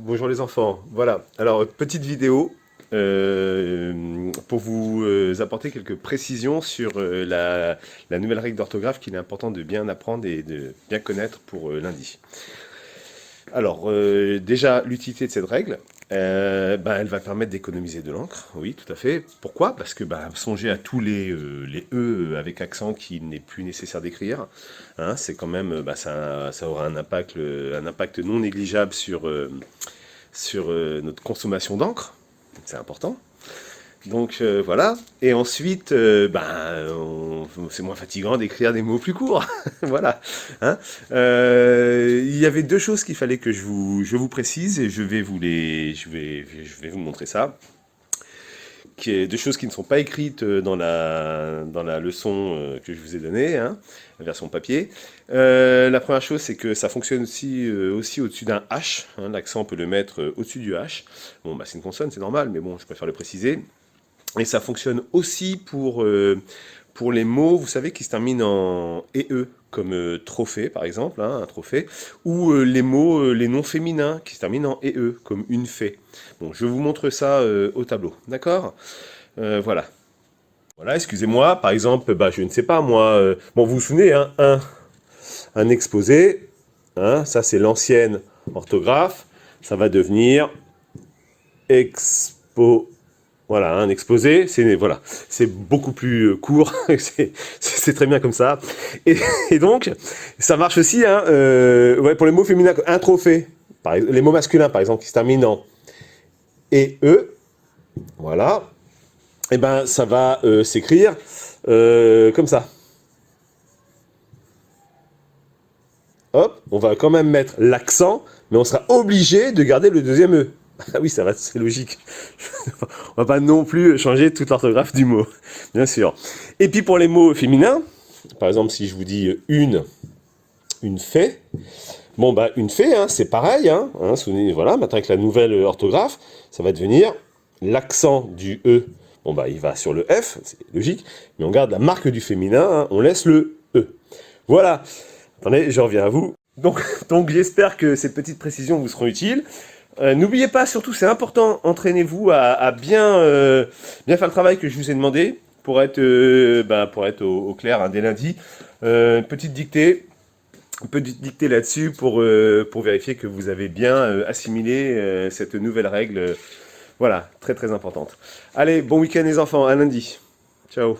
Bonjour les enfants. Voilà. Alors, petite vidéo pour vous apporter quelques précisions sur la nouvelle règle d'orthographe qu'il est important de bien apprendre et de bien connaître pour lundi. Alors, déjà, l'utilité de cette règle, elle va permettre d'économiser de l'encre, oui, tout à fait. Pourquoi? Parce que songez à tous les E avec accent qu'il n'est plus nécessaire d'écrire. Hein, c'est quand même, ça aura un impact non négligeable sur notre consommation d'encre. C'est important. Donc voilà. Et ensuite, c'est moins fatigant d'écrire des mots plus courts. Voilà. Hein. Il y avait deux choses qu'il fallait que je vous précise et je vais vous montrer ça. Deux choses qui ne sont pas écrites dans la leçon que je vous ai donnée, hein, la version papier. La première chose, c'est que ça fonctionne aussi au-dessus d'un H. Hein, l'accent, on peut le mettre au-dessus du H. Bon, c'est une consonne, c'est normal, mais bon, je préfère le préciser. Et ça fonctionne aussi pour les mots, vous savez, qui se terminent en «e», comme trophée, par exemple, hein, un trophée, ou les mots, les noms féminins, qui se terminent en «e», comme une fée. Bon, je vous montre ça au tableau, d'accord? Voilà. Voilà, excusez-moi, par exemple, je ne sais pas, moi, bon, vous vous souvenez, hein, un exposé, hein, ça c'est l'ancienne orthographe, ça va devenir expo. Voilà, un exposé, c'est beaucoup plus court, c'est très bien comme ça. Et donc, ça marche aussi hein, ouais, pour les mots féminins, un trophée, les mots masculins par exemple, qui se terminent en et e, voilà, et ça va s'écrire comme ça. Hop, on va quand même mettre l'accent, mais on sera obligé de garder le deuxième e. Ah oui, ça va, c'est logique. On va pas non plus changer toute l'orthographe du mot, bien sûr. Et puis pour les mots féminins, par exemple, si je vous dis une fée, bon une fée, hein, c'est pareil, hein, souvenez, voilà, maintenant avec la nouvelle orthographe, ça va devenir l'accent du e. Bon il va sur le F, c'est logique, mais on garde la marque du féminin, hein, on laisse le e. Voilà. Attendez, je reviens à vous. Donc j'espère que ces petites précisions vous seront utiles. N'oubliez pas, surtout, c'est important, entraînez-vous à bien faire le travail que je vous ai demandé pour être au clair hein, dès lundi. Petite dictée là-dessus pour vérifier que vous avez bien assimilé cette nouvelle règle. Voilà, très très importante. Allez, bon week-end les enfants, à lundi. Ciao.